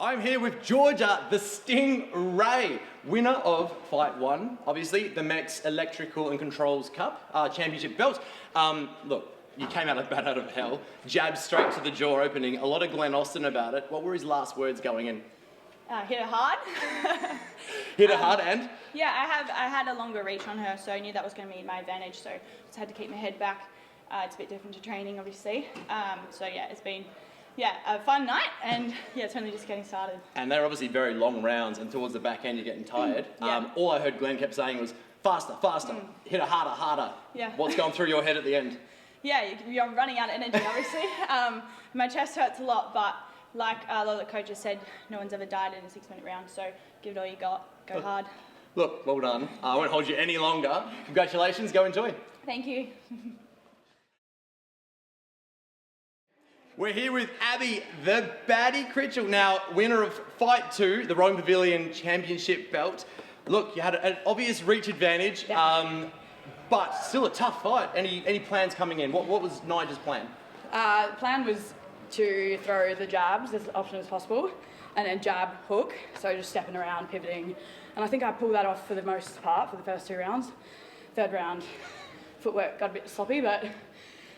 I'm here with Georgia, the Stingray, winner of Fight 1, obviously, the Mex Electrical and Controls Cup championship belt. Look, you came out of hell, jabbed straight to the jaw opening, a lot of Glenn Austin about it. What were his last words going in? Hit it hard. Hit it hard and? Yeah, I had a longer reach on her, so I knew that was going to be my advantage, so just had to keep my head back. It's a bit different to training, obviously. So yeah, it's been a fun night, and yeah, it's only just getting started. And they're obviously very long rounds, and towards the back end you're getting tired. All I heard Glenn kept saying was, faster, faster, hit it harder, harder. Yeah. What's going through your head at the end? Yeah, you're running out of energy, obviously. My chest hurts a lot, but like a lot of the coaches said, no one's ever died in a 6-minute round, so give it all you got, go hard. Look, well done. I won't hold you any longer. Congratulations, go enjoy. Thank you. We're here with Abby, the Baddie Critchell, now winner of Fight 2, the Rome Pavilion Championship belt. Look, you had an obvious reach advantage, but still a tough fight. Any plans coming in? What was Nigel's plan? The plan was to throw the jabs as often as possible, and then jab, hook, so just stepping around, pivoting. And I think I pulled that off for the most part for the first 2 rounds. Third round, footwork got a bit sloppy, but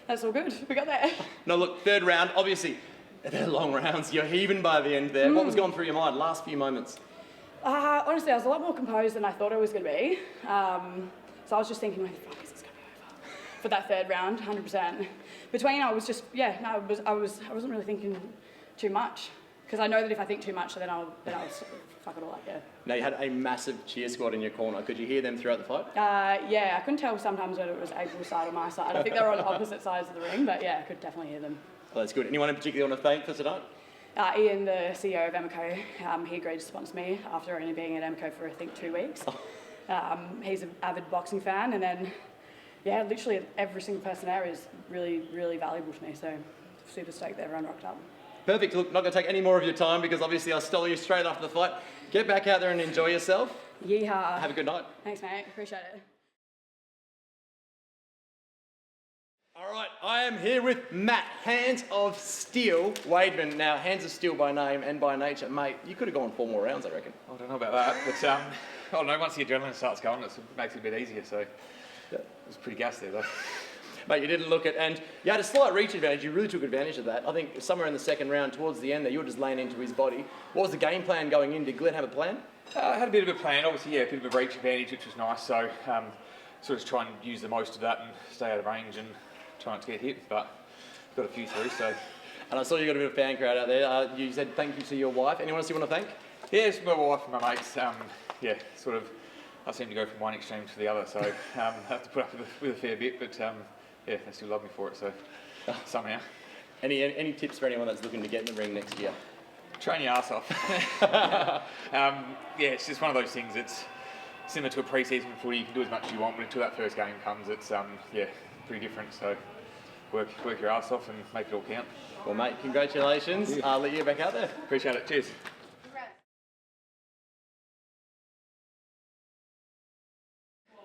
that's all good. We got there. No, look, third round, obviously, they're long rounds. You're heaving by the end there. What was going through your mind last few moments? Honestly, I was a lot more composed than I thought I was going to be. So I was just thinking, like, fuck, is this going to be over? For that third round, 100%. Between, I was just, I wasn't really thinking too much. Because I know that if I think too much, then I'll fuck it all up, Now, you had a massive cheer squad in your corner. Could you hear them throughout the fight? Yeah, I couldn't tell sometimes whether it was April's side or my side. I think they were on opposite sides of the ring, but yeah, I could definitely hear them. Well, that's good. Anyone in particular want to thank for tonight? Ian, the CEO of Emeco, he agreed to sponsor me after only being at Emeco for, I think, 2 weeks. He's an avid boxing fan, and then, yeah, literally every single person there is really, really valuable to me, so super stoked that everyone rocked up. Perfect. Look, not going to take any more of your time because obviously I stole you straight after the fight. Get back out there and enjoy yourself. Yeehaw. Have a good night. Thanks, mate. Appreciate it. All right, I am here with Matt, Hands of Steel, Wademan. Now, Hands of Steel by name and by nature. Mate, you could have gone 4 more rounds, I reckon. I don't know about that, but I don't know, once the adrenaline starts going, it makes it a bit easier, so it was pretty gassed there, though. Mate, you didn't look at, and you had a slight reach advantage. You really took advantage of that. I think somewhere in the second round, towards the end there, you were just laying into his body. What was the game plan going in? Did Glenn have a plan? I had a bit of a plan, obviously, yeah, a bit of a reach advantage, which was nice, so sort of try and use the most of that and stay out of range and try not to get hit, but got a few through, so. And I saw you got a bit of fan crowd out there. You said thank you to your wife. Anyone else you want to thank? Yeah, it's my wife and my mates. Yeah, sort of, I seem to go from one extreme to the other, so I have to put up with a fair bit, but yeah, they still love me for it, so somehow. Any tips for anyone that's looking to get in the ring next year? Train your ass off. Yeah, it's just one of those things. It's similar to a pre-season footy. You can do as much as you want, but until that first game comes, it's yeah, pretty different. So work your ass off and make it all count. Well, mate, congratulations. I'll let you get back out there. Appreciate it. Cheers.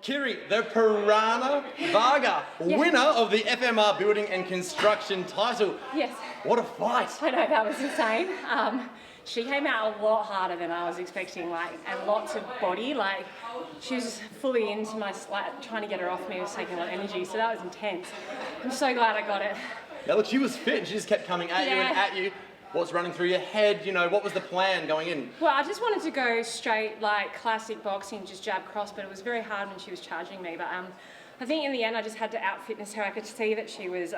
Kiri, the Piranha Varga, winner of the FMR Building and Construction title. Yes. What a fight. I know, that was insane. She came out a lot harder than I was expecting, and lots of body. She was fully into my, trying to get her off me was taking a lot of energy, so that was intense. I'm so glad I got it. Now look, she was fit. She just kept coming at you and at you. What's running through your head? What was the plan going in? Well, I just wanted to go straight, classic boxing, just jab cross, but it was very hard when she was charging me. But I think in the end, I just had to out-fitness her. I could see that she was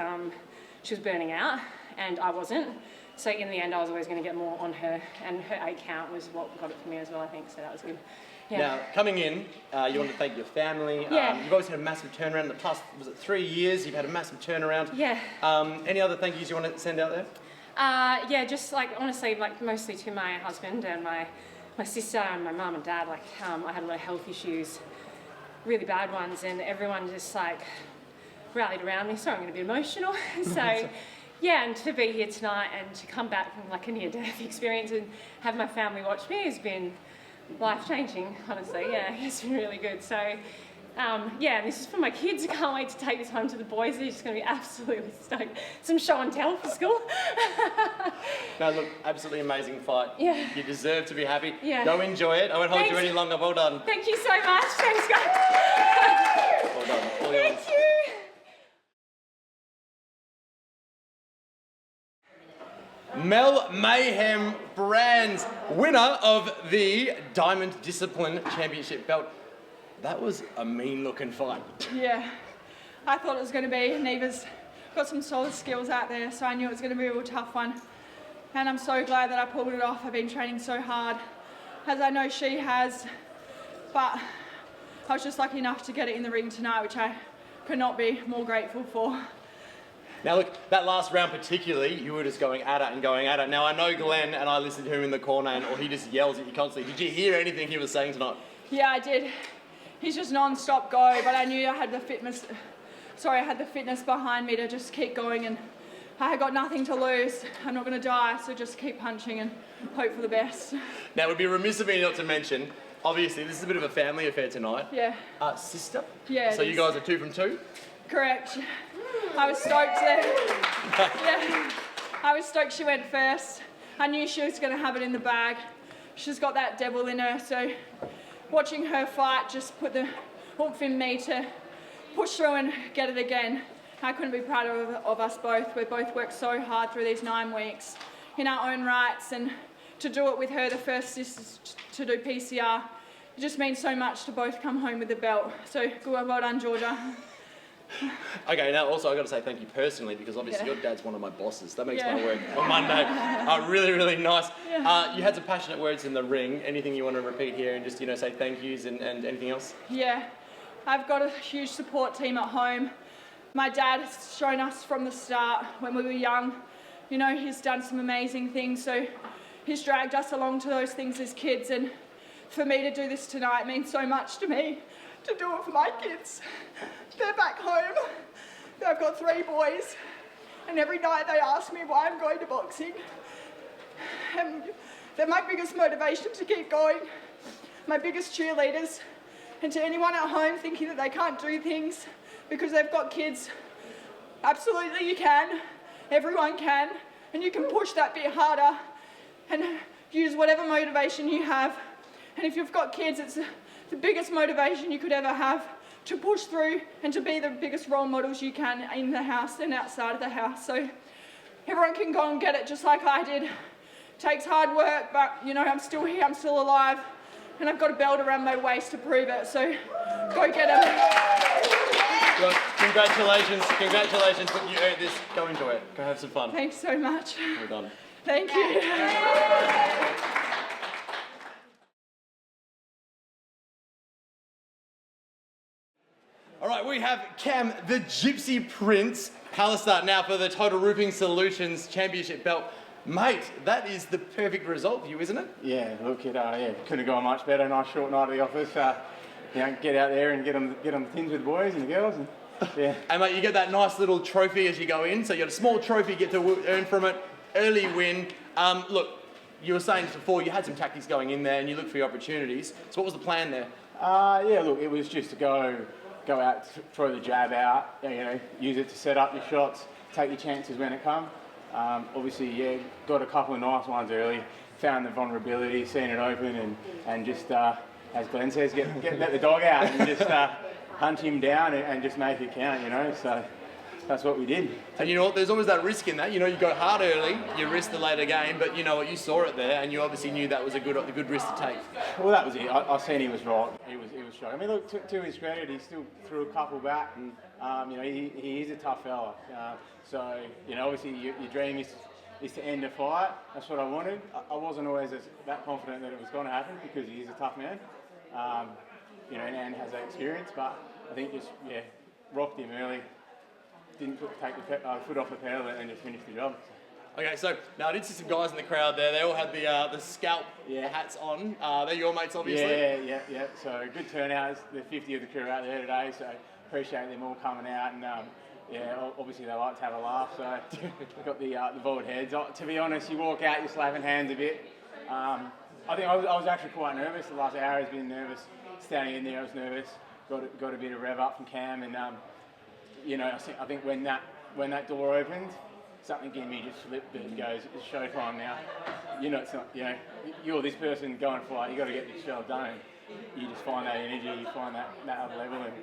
burning out, and I wasn't. So in the end, I was always going to get more on her, and her 8 count was what got it for me as well, I think. So that was good. Yeah. Now, coming in, you want to thank your family. Yeah. You've always had a massive turnaround. In the past, was it 3 years? You've had a massive turnaround. Yeah. Any other thank yous you want to send out there? Yeah, just honestly, mostly to my husband and my sister and my mum and dad. I had a lot of health issues, really bad ones, and everyone just rallied around me. Sorry, I'm going to be emotional. So, yeah, and to be here tonight and to come back from a near-death experience and have my family watch me has been life-changing, honestly. Yeah, it's been really good. So, yeah, this is for my kids. I can't wait to take this home to the boys. They're just going to be absolutely stoked. Some show and tell for school. No, look, absolutely amazing fight. Yeah. You deserve to be happy. Yeah. Go enjoy it. I won't hold you Thanks. any longer. Well done. Thank you so much. Thanks, guys. Well done. All yours. Thank you. Mel Mayhem Brands, winner of the Diamond Discipline Championship belt. That was a mean-looking fight. Yeah, I thought it was going to be. Neva's got some solid skills out there, so I knew it was going to be a real tough one. And I'm so glad that I pulled it off. I've been training so hard, as I know she has. But I was just lucky enough to get it in the ring tonight, which I could not be more grateful for. Now look, that last round particularly, you were just going at it and going at it. Now I know Glenn, and I listened to him in the corner, or he just yells at you constantly. Did you hear anything he was saying tonight? Yeah, I did. He's just non-stop go, but I knew I had the fitness behind me to just keep going, and I had got nothing to lose. I'm not going to die, so just keep punching and hope for the best. Now it would be remiss of me not to mention, obviously this is a bit of a family affair tonight. Yeah. Sister? Yeah, So it you is. guys are 2 from 2? Correct. I was stoked there. Yeah. I was stoked she went first. I knew she was going to have it in the bag. She's got that devil in her, so watching her fight just put the oomph in me to push through and get it again. I couldn't be prouder of us both. We both worked so hard through these 9 weeks in our own rights, and to do it with her, the first sister to do PCR, it just means so much to both come home with the belt. So good, well done, Georgia. Okay, now also I've got to say thank you personally, because obviously Yeah. your dad's one of my bosses. That makes Yeah. my work on Monday really, really nice. Yeah. You had some passionate words in the ring. Anything you want to repeat here and just, say thank yous and anything else? Yeah, I've got a huge support team at home. My dad has shown us from the start when we were young. He's done some amazing things, so he's dragged us along to those things as kids, and for me to do this tonight means so much to me, to do it for my kids. They're back home. I've got 3 boys, and every night they ask me why I'm going to boxing. And they're my biggest motivation to keep going, my biggest cheerleaders. And to anyone at home thinking that they can't do things because they've got kids, absolutely you can. Everyone can. And you can push that bit harder and use whatever motivation you have. And if you've got kids, it's the biggest motivation you could ever have, to push through and to be the biggest role models you can in the house and outside of the house. So everyone can go and get it just like I did. It takes hard work, but I'm still here, I'm still alive, and I've got a belt around my waist to prove it. So go get it. Well, congratulations, but you earned this. Go enjoy it. Go have some fun. Thanks so much. Well done. Thank you. All right, we have Cam, the Gypsy Prince, Pallister now for the Total Roofing Solutions Championship belt. Mate, that is the perfect result for you, isn't it? Yeah, look, it couldn't have gone much better. Nice short night at the office. Get out there and get on the thins with the boys and the girls. And, yeah. And mate, you get that nice little trophy as you go in. So you got a small trophy you get to earn from it. Early win. Look, you were saying before you had some tactics going in there and you looked for your opportunities. So what was the plan there? Look, it was just to go out, throw the jab out, use it to set up your shots, take your chances when it comes. Obviously, got a couple of nice ones early, found the vulnerability, seen it open, and just, as Glenn says, let the dog out and just hunt him down and just make it count, so that's what we did. And you know what, there's always that risk in that. You got hard early, you risked the later game, but you know what, you saw it there and you obviously knew that was a good risk to take. Well, that was it. I seen he was right. He was shocking. I mean, look, to his credit, he still threw a couple back, and he is a tough fella. So obviously your dream is to end a fight. That's what I wanted. I wasn't always that confident that it was going to happen because he is a tough man, and has that experience. But I think just rocked him early. Didn't take the foot off the pedal and just finished the job. Okay, so now I did see some guys in the crowd there. They all had the scalp hats on. They're your mates, obviously. Yeah. So good turnout. There's 50 of the crew out there today, so appreciate them all coming out. And obviously they like to have a laugh. So got the bald heads. To be honest, you walk out, you're slapping hands a bit. I think I was actually quite nervous. The last hour has been nervous. Standing in there, I was nervous. Got a bit of rev up from Cam, and I think when that door opened, something in me just slipped that goes, it's showtime now. You know, it's not, you know, you're this person going for it, you got to get this job done. And you just find that energy, you find that other level, and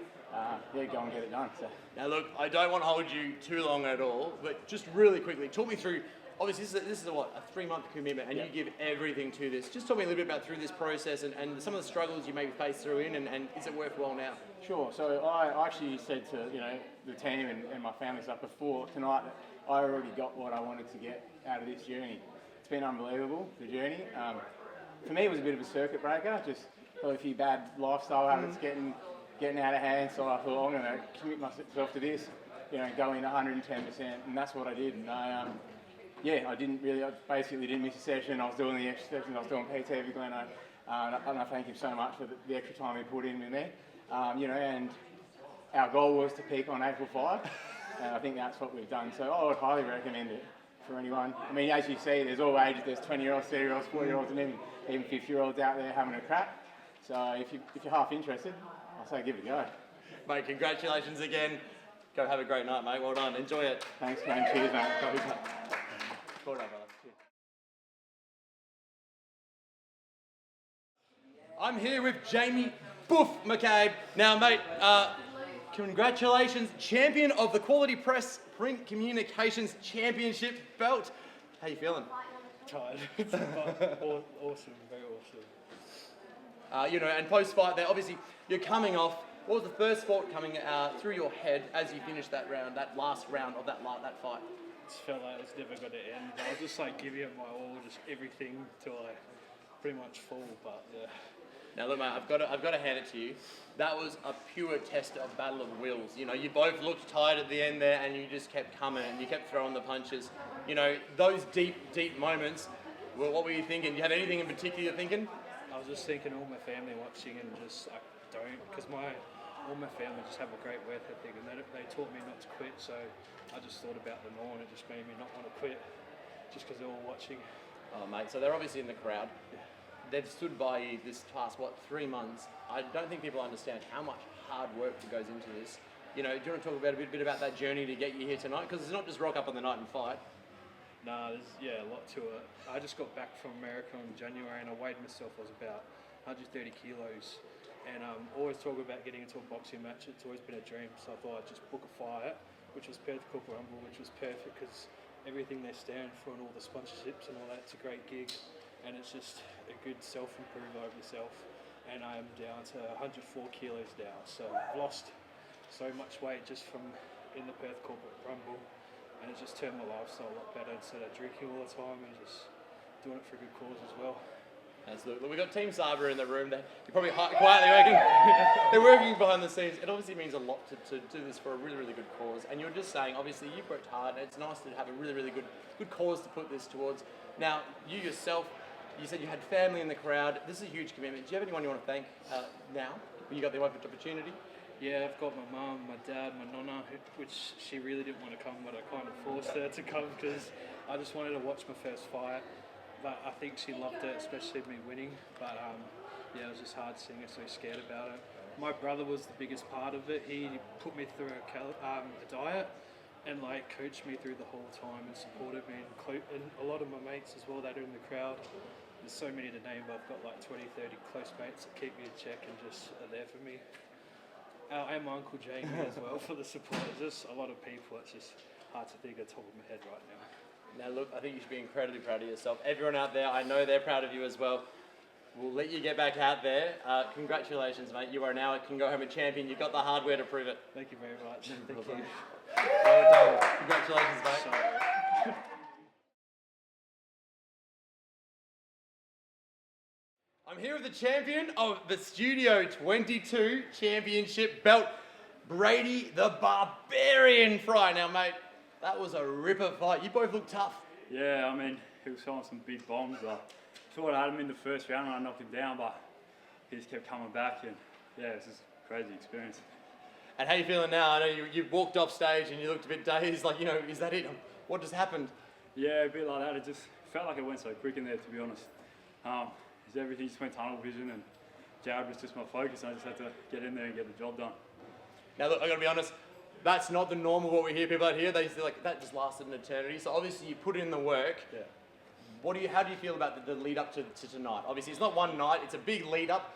yeah, go and get it done. So. Now look, I don't want to hold you too long at all, but just really quickly, talk me through, obviously this is a 3-month commitment, and you give everything to this. Just talk me a little bit about through this process and some of the struggles you maybe faced through and is it worthwhile now? Sure, so I actually said to, you know, the team and my family stuff before tonight that I already got what I wanted to get out of this journey. It's been unbelievable, the journey. For me, it was a bit of a circuit breaker, just a few bad lifestyle habits getting out of hand, so I thought, I'm going to commit myself to this, you know, go in 110%, and that's what I did. And I basically didn't miss a session. I was doing the extra sessions, I was doing PT with Gleno, and I thank him so much for the extra time he put in with me. You know, and our goal was to peak on April 5, and I think that's what we've done. So I would highly recommend it for anyone. I mean, as you see, there's all ages. There's 20-year-olds, 30-year-olds, 40-year-olds, and even 50-year-olds out there having a crack. So if you're half interested, I'll say give it a go. Mate, congratulations again. Go have a great night, mate. Well done. Enjoy it. Thanks, man. Cheers, mate. Well done, brother. Cheers. I'm here with Jamie Boof McCabe. Now, mate, congratulations, champion of the Quality Press Print Communications Championship belt. How you feeling? Tired. It's awesome, very awesome. You know, and post-fight there, obviously, you're coming off. What was the first thought coming through your head as you finished that round, that last round of that fight? Just felt like it was never going to end. I was just like giving it my all, just everything till I pretty much fall. But yeah. Now look, mate, I've got to hand it to you. That was a pure test of battle of wills. You know, you both looked tired at the end there, and you just kept coming and you kept throwing the punches. You know, those deep moments. Well, what were you thinking? Do you have anything in particular you're thinking? I was just thinking all my family watching and just I don't, because all my family just have a great work ethic, and they taught me not to quit. So I just thought about them all, and it just made me not want to quit, just because they're all watching. Oh, mate, so they're obviously in the crowd. They've stood by you this past, 3 months. I don't think people understand how much hard work that goes into this. You know, do you want to talk about a bit about that journey to get you here tonight? Because it's not just rock up on the night and fight. Nah, there's a lot to it. I just got back from America in January, and I weighed myself. I was about 130 kilos. And always talk about getting into a boxing match. It's always been a dream. So I thought I'd just book a fight, which was Perth Corporate Rumble, which was perfect because everything they stand for and all the sponsorships and all that, it's a great gig. And it's just a good self-improve over yourself. And I am down to 104 kilos now. So I've lost so much weight just from in the Perth Corporate Rumble. And it's just turned my lifestyle a lot better instead of drinking all the time and just doing it for a good cause as well. Absolutely. We've got Team Sabre in the room. They're probably quietly working. They're working behind the scenes. It obviously means a lot to do this for a really, really good cause. And you're just saying, obviously, you've worked hard, and it's nice to have a really, really good cause to put this towards. Now, you yourself, you said you had family in the crowd. This is a huge commitment. Do you have anyone you want to thank now? You got the opportunity? Yeah, I've got my mum, my dad, my nonna, which she really didn't want to come, but I kind of forced her to come because I just wanted to watch my first fight. But I think she loved it, especially me winning. But yeah, it was just hard seeing her so scared about it. My brother was the biggest part of it. He put me through a diet and like coached me through the whole time and supported me. And a lot of my mates as well that are in the crowd. There's so many to name, but I've got like 20, 30 close mates that keep me in check and just are there for me. And my Uncle Jamie as well for the support. There's just a lot of people. It's just hard to think at the top of my head right now. Now look, I think you should be incredibly proud of yourself. Everyone out there, I know they're proud of you as well. We'll let you get back out there. Congratulations, mate. You are now can go home a champion. You've got the hardware to prove it. Thank you very much. Thank you. Well done. Congratulations, mate. Sorry. I'm here with the champion of the Studio 22 Championship belt, Brady the Barbarian Fry. Now, mate, that was a ripper fight. You both look tough. Yeah, I mean, he was throwing some big bombs. I thought I had him in the first round when I knocked him down, but he just kept coming back, and yeah, it's just a crazy experience. And how you feeling now? I know you walked off stage and you looked a bit dazed, like, you know, is that it? What just happened? Yeah, a bit like that. It just felt like it went so quick in there, to be honest. Everything just went tunnel vision, and jab was just my focus. I just had to get in there and get the job done. Now look, I gotta be honest, That's not the normal what we hear people out here. They're like, that just lasted an eternity. So obviously you put in the work. Yeah. How do you feel about the lead up to tonight? Obviously it's not one night, it's a big lead up.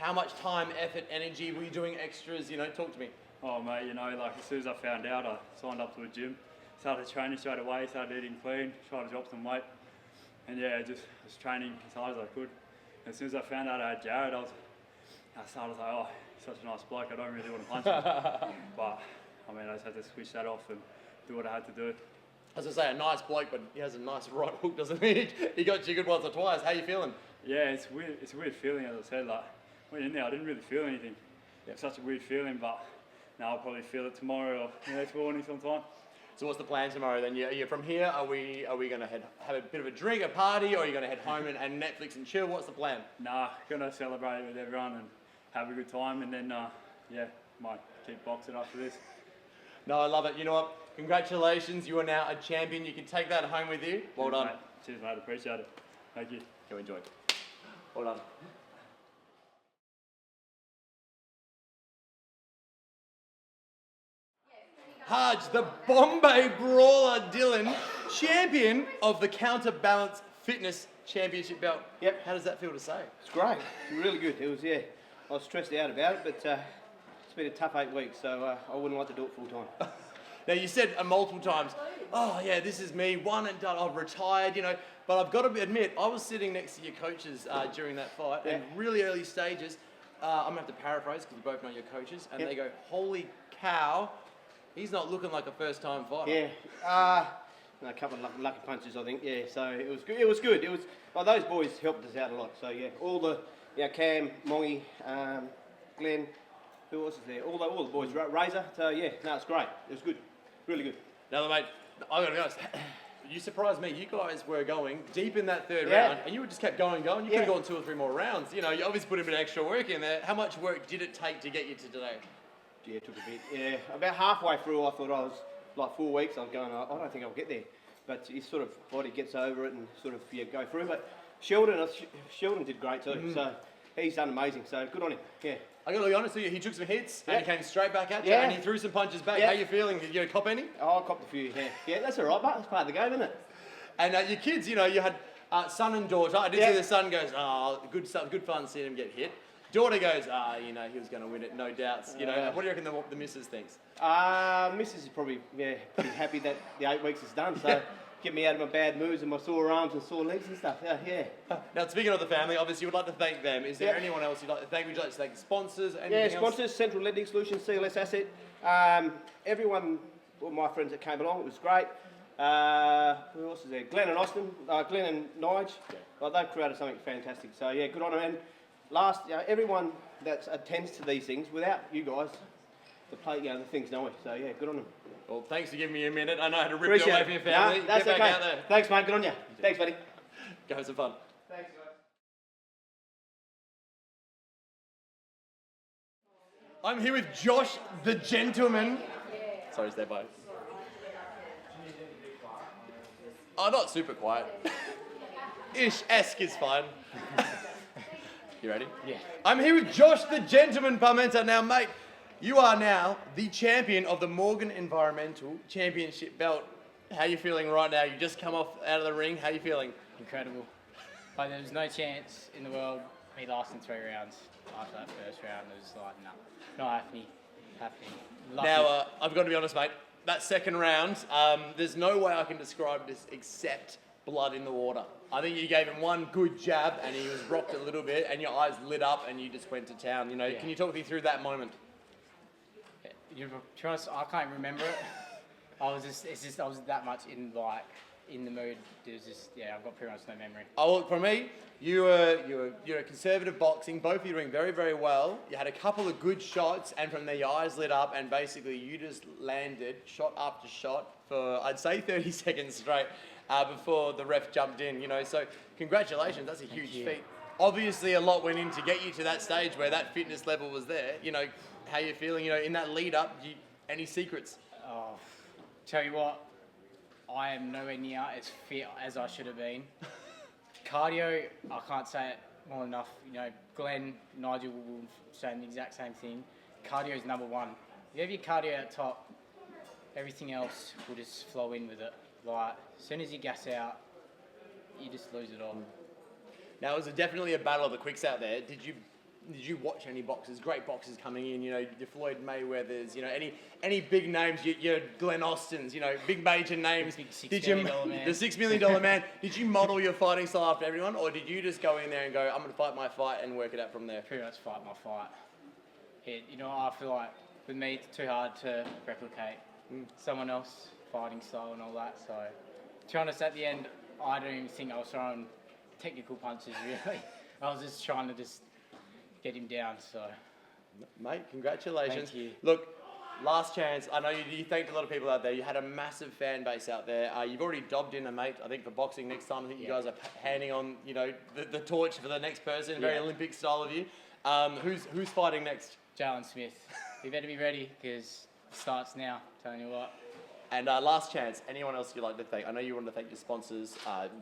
How much time, effort, energy, were you doing extras? Talk to me. Oh mate, like as soon as I found out, I signed up to a gym, started training straight away, started eating clean, tried to drop some weight, and yeah, just was training as hard as I could. And as soon as I found out I had Jared, I started like, oh, he's such a nice bloke, I don't really want to punch him. But I mean, I just had to switch that off and do what I had to do. As I say, a nice bloke, but he has a nice right hook, doesn't he? He got you good once or twice. How you feeling? Yeah, it's weird. It's a weird feeling, as I said. Like went in there, I didn't really feel anything. Yep. It's such a weird feeling, but now I'll probably feel it tomorrow or next morning sometime. So what's the plan tomorrow then? Are you from here? Are we going to have a bit of a drink, a party, or are you going to head home and Netflix and chill? What's the plan? Nah, gonna celebrate it with everyone and have a good time, and then might keep boxing after this. No, I love it. You know what? Congratulations, you are now a champion. You can take that home with you. Well Cheers, done. Mate. Cheers, mate. Appreciate it. Thank you. You enjoy. Well done. Haj, the Bombay Brawler Dylan, champion of the Counterbalance Fitness Championship belt. Yep. How does that feel to say? It's great. It's really good. It was, I was stressed out about it, but it's been a tough 8 weeks, so I wouldn't like to do it full time. Now, you said multiple times, oh yeah, this is me, one and done, I've retired, but I've got to admit, I was sitting next to your coaches during that fight, and really early stages, I'm going to have to paraphrase because we both know your coaches, and they go, holy cow, he's not looking like a first-time fighter. Yeah, a couple of lucky punches, I think, yeah, so it was good. It was good. Those boys helped us out a lot, so yeah, all the, Cam, Mongy, Glenn, who else is there? All the boys, Razor, so yeah, no, it's great. It was good. Really good. Now, mate, I've got to be honest, you surprised me. You guys were going deep in that third round, and you just kept going. You could have gone 2 or 3 more rounds. You obviously put a bit of extra work in there. How much work did it take to get you to today? Yeah, it took a bit. Yeah, about halfway through, I thought I was, like 4 weeks, I was going, I don't think I'll get there. But his sort of body gets over it and sort of, go through. But Sheldon did great too, so he's done amazing. So good on him, yeah. I got to be honest with you, he took some hits and he came straight back at you and he threw some punches back. How you feeling? Did you cop any? Oh, I copped a few, yeah, that's all right, but that's part of the game, isn't it? And your kids, you had son and daughter. I did see the son goes, oh, good fun seeing him get hit. Daughter goes, he was going to win it, no doubts. What do you reckon the missus thinks? Missus is probably, pretty happy that the 8 weeks is done, so get me out of my bad moods and my sore arms and sore legs and stuff, yeah. Now, speaking of the family, obviously you would like to thank them. Is there anyone else you'd like to thank? Would you like to thank sponsors? Sponsors, Central Lending Solutions, CLS Asset. Everyone, all my friends that came along, it was great. Who else is there? Glenn and Austin, Glenn and Nige. They've created something fantastic. So yeah, good on them. And last, everyone that attends to these things, without you guys, the thing's nowhere. So yeah, good on them. Well, thanks for giving me a minute. I know how to rip you away from your family. No, that's Get back out there. Thanks, mate. Good on you. Thanks, buddy. Go have some fun. Thanks, guys. I'm here with Josh, the gentleman. Sorry, stay by. Oh, not super quiet. Ish-esque is fine. You ready? Yeah. I'm here with Josh, the gentleman Parmenta. Now, mate, you are now the champion of the Morgan Environmental Championship belt. How are you feeling right now? You just come off out of the ring. How are you feeling? Incredible. But there was no chance in the world me lasting 3 rounds after that first round. It was like, no, not happening. Lucky. Now, I've got to be honest, mate. That second round, there's no way I can describe this except blood in the water. I think you gave him one good jab and he was rocked a little bit and your eyes lit up and you just went to town. Can you talk me through that moment? To be honest, I can't remember it. I was that much in the mood. It was just, I've got pretty much no memory. Oh, look, for me, you're a conservative boxing. Both of you are doing very, very well. You had a couple of good shots, and from there your eyes lit up, and basically you just landed shot after shot for I'd say 30 seconds straight before the ref jumped in. So congratulations. That's a huge feat. Obviously, a lot went in to get you to that stage where that fitness level was there. How you feeling? In that lead up, any secrets? Oh, tell you what. I am nowhere near as fit as I should have been. Cardio, I can't say it more enough. Glenn, Nigel will say the exact same thing. Cardio is number one. If you have your cardio at top, everything else will just flow in with it. Like, as soon as you gas out, you just lose it all. Now, it was definitely a battle of the quicks out there. Did you watch any boxes? Great boxes coming in. You know, your Floyd Mayweathers. You know, any big names. Your Glenn Austins. You know, big major names. Big $6 Did you million man. the $6 million man? Did you model your fighting style after everyone, or did you just go in there and go, I'm going to fight my fight and work it out from there? Pretty much fight my fight. I feel like with me, it's too hard to replicate someone else fighting style and all that. So, to be honest, at the end, I don't even think I was throwing technical punches really. I was just trying to just get him down. So, Mate, congratulations. Thank you. Look, last chance. I know you thanked a lot of people out there. You had a massive fan base out there. You've already dobbed in a mate, I think, for boxing next time. I think you guys are handing on, the torch for the next person. Very Olympic style of you. Who's fighting next? Jalen Smith, you better be ready because it starts now. Telling you what. And last chance. Anyone else you'd like to thank? I know you want to thank your sponsors.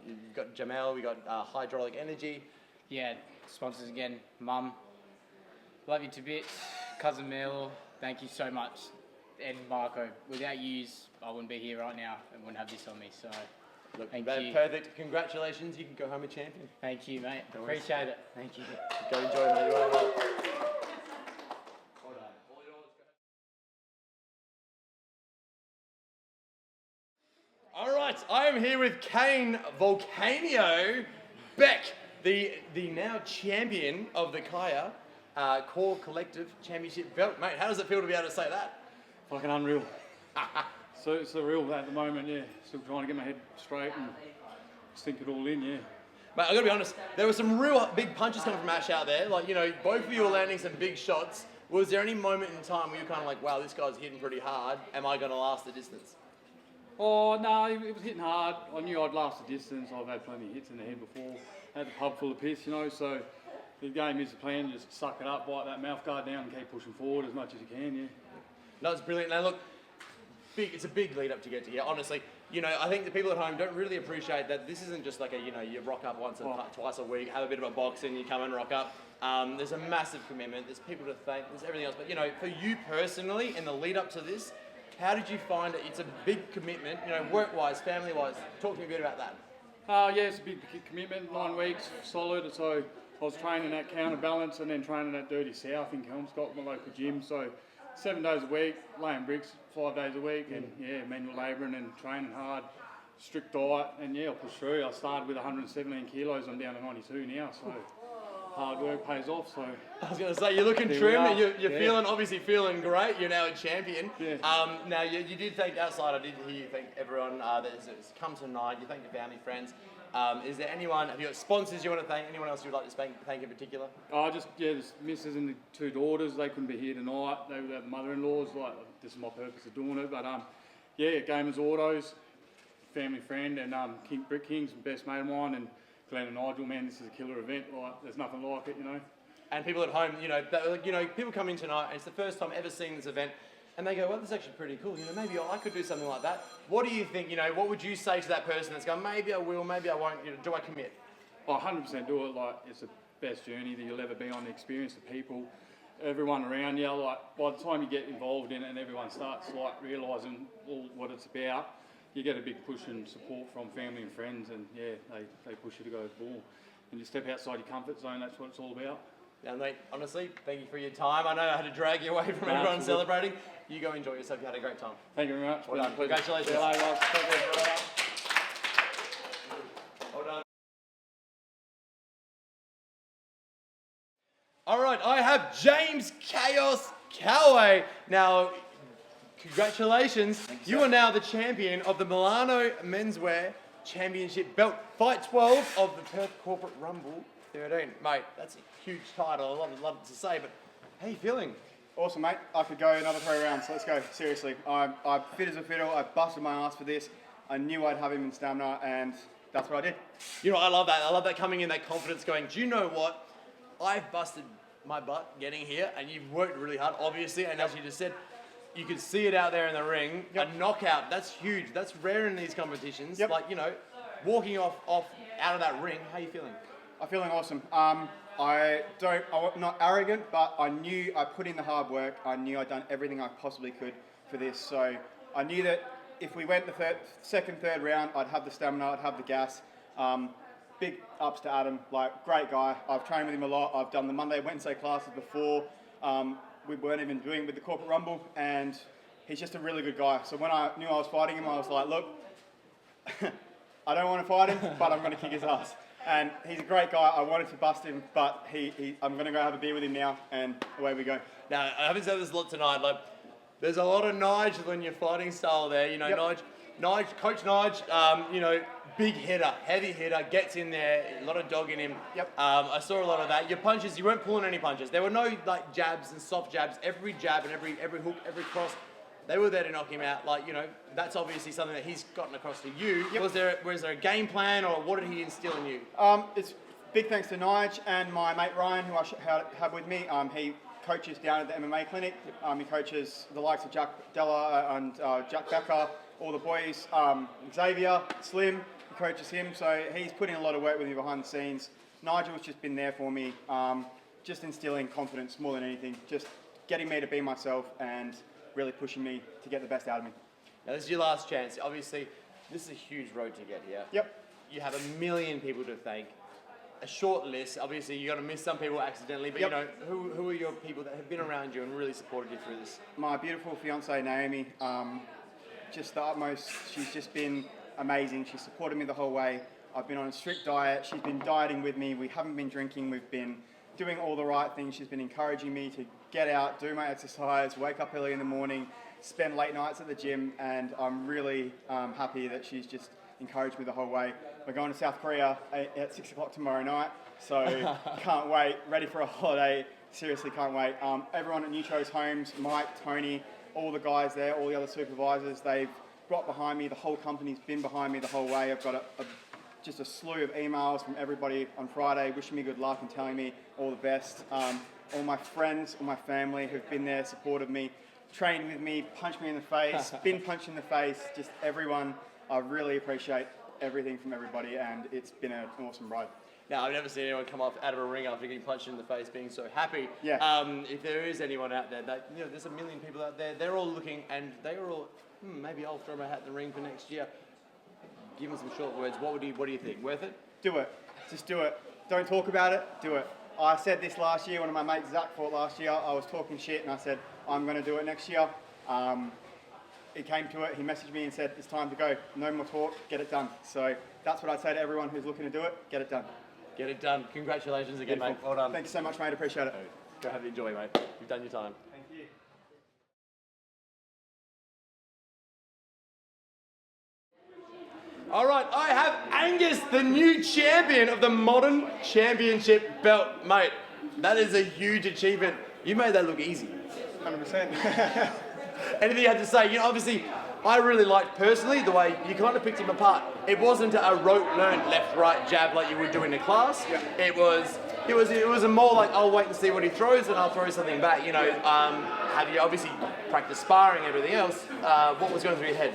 You've got Jamel. We got Hydraulic Energy. Yeah, sponsors again. Mum, love you to bits. Cousin Mel, thank you so much. And Marco, without yous, I wouldn't be here right now and wouldn't have this on me. So, look, thank you. Perfect. Congratulations. You can go home a champion. Thank you, mate. Appreciate it. Thank you. Go enjoy, mate. Well done. All right, I am here with Kane Volcanio Beck, the now champion of the Kaya Core Collective Championship belt. Mate, how does it feel to be able to say that? Fucking unreal. So surreal at the moment, yeah. Still trying to get my head straight and sink it all in, yeah. Mate, I've got to be honest, there were some real big punches coming from Ash out there. Like, both of you were landing some big shots. Was there any moment in time where you were kind of like, wow, this guy's hitting pretty hard. Am I going to last the distance? Oh, no, it was hitting hard. I knew I'd last the distance. I've had plenty of hits in the head before. Had the pub full of piss, so the game is the plan. Just suck it up, bite that mouth guard down and keep pushing forward as much as you can, yeah. No, it's brilliant. Now, look, it's a big lead up to get to here. Honestly, I think the people at home don't really appreciate that this isn't just like you rock up once or twice a week, have a bit of a box and you come and rock up. There's a massive commitment. There's people to thank. There's everything else. But, for you personally, in the lead up to this, how did you find it? It's a big commitment, work-wise, family-wise. Talk to me a bit about that. Yeah, it's a big commitment, 9 weeks, solid. So I was training at Counterbalance and then training at Dirty South in Kelmscott, my local gym. So 7 days a week, laying bricks 5 days a week, and manual labouring and training hard, strict diet, and I pushed through. I started with 117 kilos, I'm down to 92 now, so hard work pays off. So I was going to say, you're looking trim, you're obviously feeling great, you're now a champion. Yeah. Now, you did thank outside, I did hear you thank everyone that's come tonight, you thank your family, friends. Is there anyone, have you got sponsors you want to thank, anyone else you would like to thank in particular? The missus and the 2 daughters, they couldn't be here tonight. They were the mother-in-laws, this is my purpose of doing it. But Gamers Autos, family friend, and Brick King's best mate of mine, and Glenn and Nigel, man, this is a killer event. There's nothing like it, And people at home, people come in tonight and it's the first time ever seeing this event. And they go, well, this is actually pretty cool. Maybe I could do something like that. What do you think? What would you say to that person that's going, maybe I will, maybe I won't? Do I commit? 100% do it. It's the best journey that you'll ever be on. The experience of people, everyone around you. By the time you get involved in it and everyone starts realising what it's about, you get a big push and support from family and friends, and they push you to go to the ball. And you step outside your comfort zone. That's what it's all about. Now, mate, honestly, thank you for your time. I know I had to drag you away from everyone celebrating. You go enjoy yourself. You had a great time. Thank you very much. Well done. Congratulations. See you later, guys. Well done. All right, I have James Chaos Callaway. Now, congratulations. You are now the champion of the Milano Menswear Championship belt. Fight 12 of the Perth Corporate Rumble 13. Mate, that's a huge title. I love to say, but how are you feeling? Awesome, mate. I could go another 3 rounds. Let's go. Seriously. I'm fit as a fiddle. I busted my ass for this. I knew I'd have him in stamina, and that's what I did. I love that. I love that coming in, that confidence going, do you know what? I've busted my butt getting here, and you've worked really hard, obviously, and as you just said, you could see it out there in the ring. A knockout, that's huge. That's rare in these competitions. Walking off out of that ring, how are you feeling? I'm feeling awesome. I'm not arrogant, but I knew I put in the hard work. I knew I'd done everything I possibly could for this. So I knew that if we went the second, third round, I'd have the stamina, I'd have the gas. Big ups to Adam, like great guy. I've trained with him a lot. I've done the Monday, Wednesday classes before. We weren't even doing it with the Corporate Rumble, and he's just a really good guy. So when I knew I was fighting him, I was like, look, I don't want to fight him, but I'm going to kick his ass. And he's a great guy. I wanted to bust him, but I'm going to go have a beer with him now, and away we go. Now, I haven't said this a lot tonight. Like, there's a lot of Nigel in your fighting style there. You know, Coach Nige, you know, big hitter, heavy hitter, gets in there, a lot of dog in him. Yep. I saw a lot of that. Your punches, you weren't pulling any punches. There were no like jabs and soft jabs. Every jab and every hook, every cross, they were there to knock him out. Like, you know, that's obviously something that he's gotten across to you. Yep. Was there a game plan, or what did he instill in you? It's big thanks to Nige and my mate Ryan, who I have with me. He coaches down at the MMA clinic. He coaches the likes of Jack Della and Jack Becker, all the boys. Xavier, Slim, he coaches him. So he's putting a lot of work with me behind the scenes. Nigel's just been there for me, just instilling confidence more than anything, just getting me to be myself and really pushing me to get the best out of me. Now, this is your last chance. Obviously, this is a huge road to get here. Yep. You have 1 million people to thank. A short list. Obviously, you're going to miss some people accidentally, but Yep. you know, who are your people that have been around you and really supported you through this? My beautiful fiancée Naomi, just the utmost. She's just been amazing. She supported me the whole way. I've been on a strict diet. She's been dieting with me. We haven't been drinking. We've been doing all the right things. She's been encouraging me to get out, do my exercise, wake up early in the morning, spend late nights at the gym, and I'm really happy that she's just encouraged me the whole way. We're going to South Korea at 6 o'clock tomorrow night, so can't wait. Ready for a holiday. Seriously, can't wait. Everyone at Neutro's homes, Mike, Tony, all the guys there, all the other supervisors, they've got behind me. The whole company's been behind me the whole way. I've got just a slew of emails from everybody on Friday wishing me good luck and telling me all the best. All my friends, all my family who've been there, supported me, trained with me, punched me in the face, been punched in the face, just everyone. I really appreciate everything from everybody, and it's been an awesome ride. Now, I've never seen anyone come off out of a ring after getting punched in the face being so happy. Yeah. If there is anyone out there, that, you know, there's 1 million people out there, they're all looking, and they're all, maybe I'll throw my hat in the ring for next year. Give them some short words. What do you think? Worth it? Do it. Just do it. Don't talk about it. Do it. I said this last year. One of my mates, Zach, fought last year. I was talking shit, and I said, I'm going to do it next year. He came to it. He messaged me and said, it's time to go. No more talk. Get it done. So that's what I'd say to everyone who's looking to do it. Get it done. Get it done. Congratulations again, Beautiful. mate. Well done. Thank you so much, mate. Appreciate it. Go have enjoy, mate. You've done your time. Thank you. All right, I have Angus, the new champion of the Modern Championship belt. Mate, that is a huge achievement. You made that look easy. 100%. Anything you had to say? You know, obviously, I really liked personally the way you kind of picked him apart. It wasn't a rote-learned left-right jab like you would do in a class. Yeah. It was a more like, I'll wait and see what he throws and I'll throw something back. You know, have you obviously practiced sparring and everything else? What was going through your head?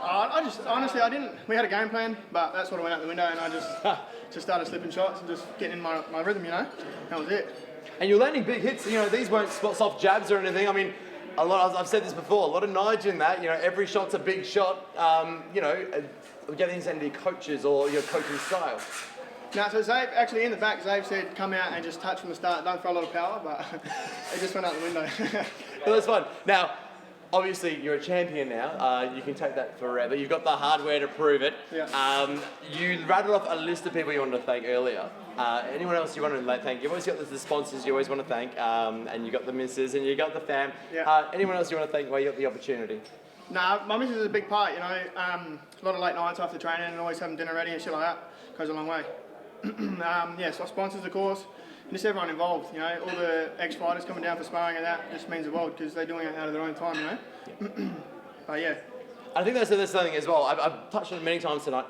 I didn't. We had a game plan, but that sort of went out the window, and I just started slipping shots and just getting in my rhythm, you know. That was it. And you're landing big hits. You know, these weren't soft jabs or anything. I mean, I've said this before. A lot of Nige in that. You know, every shot's a big shot. You know, getting into your coaches or your coaching style. No, so Zave, actually in the back, Zave said come out and just touch from the start. Don't throw a lot of power, but it just went out the window. Well, that's fun. Now, obviously, you're a champion now. You can take that forever. You've got the hardware to prove it. Yeah. You rattled off a list of people you wanted to thank earlier. Anyone else you want to thank? You've always got the sponsors you always want to thank, and you got the missus, and you got the fam. Yeah. Anyone else you want to thank while you got the opportunity? No, my missus is a big part, you know. A lot of late nights after training and always having dinner ready and shit like that. Goes a long way. Yeah, so our sponsors, of course, and just everyone involved, you know, all the ex-fighters coming down for sparring and that just means the world because they're doing it out of their own time, you know. Yeah. But yeah. I think that's something as well. I've touched on it many times tonight.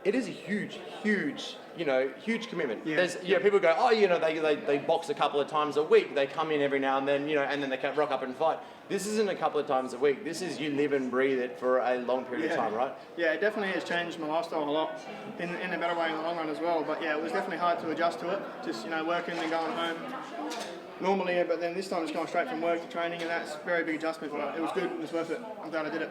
It is a huge commitment. Yeah. There's, you know, people go, oh, you know, they box a couple of times a week. They come in every now and then, you know, and then they can rock up and fight. This isn't a couple of times a week. This is you live and breathe it for a long period of time, right? Yeah, it definitely has changed my lifestyle a lot in a better way in the long run as well. But yeah, it was definitely hard to adjust to it. Just, you know, working and going home, normally, but then this time it's going straight from work to training, and that's a very big adjustment, but it was good, it was worth it. I'm glad I did it.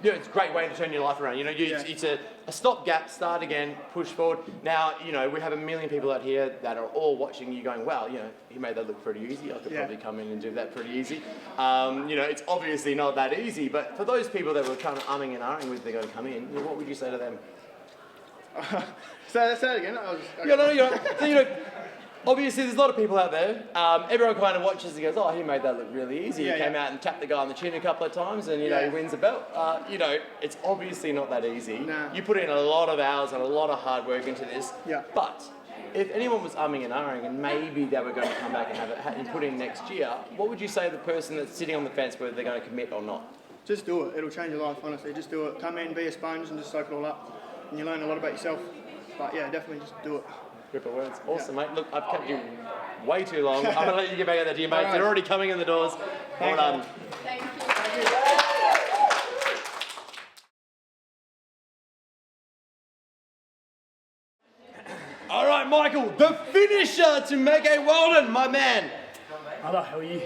It's a great way to turn your life around. It's a stopgap, start again, push forward. Now, we have a million people out here that are all watching you going, wow, he made that look pretty easy. I could probably come in and do that pretty easy. It's obviously not that easy, but for those people that were kind of umming and ahhing with they're going to come in, what would you say to them? Say that again. Obviously, there's a lot of people out there. Everyone kind of watches and goes, oh, he made that look really easy. He came out and tapped the guy on the chin a couple of times and, he wins the belt. It's obviously not that easy. Nah. You put in a lot of hours and a lot of hard work into this. Yeah. But if anyone was umming and ahhing and maybe they were going to come back and have it and put in next year, what would you say to the person that's sitting on the fence whether they're going to commit or not? Just do it. It'll change your life, honestly. Just do it. Come in, be a sponge and just soak it all up. And you learn a lot about yourself. But yeah, definitely just do it. Gripper words. Awesome, mate. Look, I've kept you way too long. I'm going to let you get back out there to your mates. They're already coming in the doors. Well done. Thank you. All right, Michael, the finisher to Mege Walden, my man. Hello, how are you?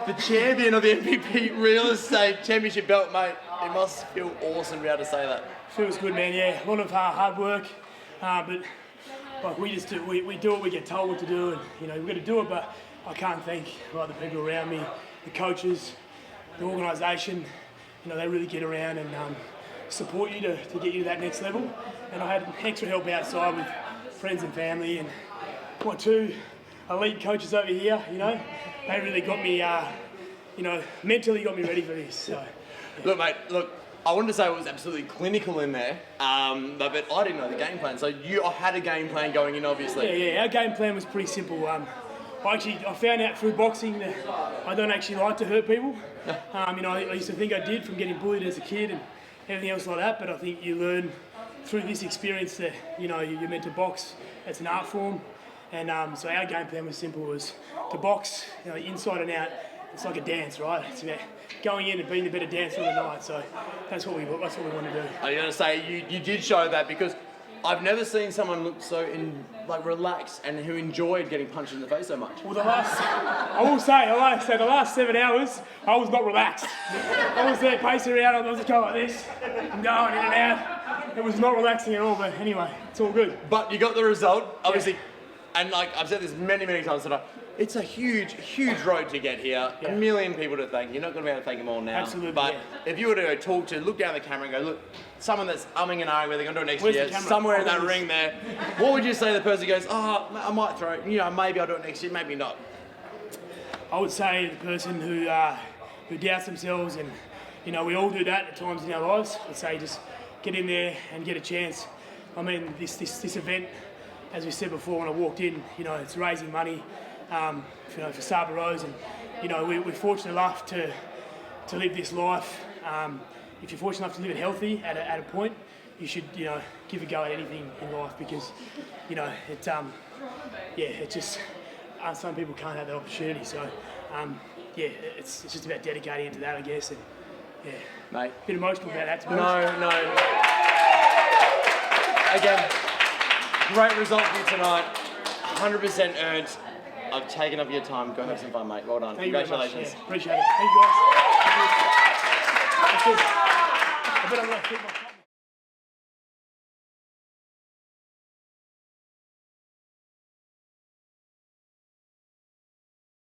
The champion of the MVP Real Estate Championship belt, mate. It must feel awesome to be able to say that. Feels good, man. Yeah, a lot of hard work, but like we just do, we do what we get told what to do, and we've got to do it. But I can't thank the people around me, the coaches, the organisation. They really get around and support you to get you to that next level. And I had extra help outside with friends and family, and my two elite coaches over here. They really got me, mentally got me ready for this. So, yeah. Look, mate. Look. I wanted to say it was absolutely clinical in there, but I didn't know the game plan. So you had a game plan going in, obviously. Yeah. Our game plan was pretty simple. I found out through boxing that I don't actually like to hurt people. I used to think I did from getting bullied as a kid and everything else like that. But I think you learn through this experience that you're meant to box. It's an art form, and so our game plan was simple: was to box, inside and out. It's like a dance, right? It's about going in and being the better dancer of the night. So that's what we want to do. I'm going to say you did show that, because I've never seen someone look so relaxed and who enjoyed getting punched in the face so much. Well, I will say, the last 7 hours, I was not relaxed. I was there pacing around. I was just going like this. I'm going in and out. It was not relaxing at all. But anyway, it's all good. But you got the result, obviously. And I've said this many times tonight. It's a huge road to get here. Yeah. A million people to thank. You're not going to be able to thank them all now. Absolutely. But if you were to look down the camera and go, look, someone that's umming and ahhing whether they're going to do it next year, somewhere in that ring there, what would you say to the person who goes, oh, I might throw it, maybe I'll do it next year, maybe not? I would say the person who doubts themselves, and we all do that at times in our lives. I'd say just get in there and get a chance. I mean, this event, as we said before when I walked in, it's raising money. For Saba Rose, and we're fortunate enough to live this life. If you're fortunate enough to live it healthy at a point, you should give a go at anything in life, because it's just some people can't have that opportunity. So it's just about dedicating into that, I guess. And mate, a bit emotional about that. To be No. honest. Again, great result for you tonight. 100% earned. I've taken up your time. Go have some fun, mate. Well done. Thank Congratulations. You very much. Appreciate it. Thank you, guys. Thank you. I bet I'm going to keep my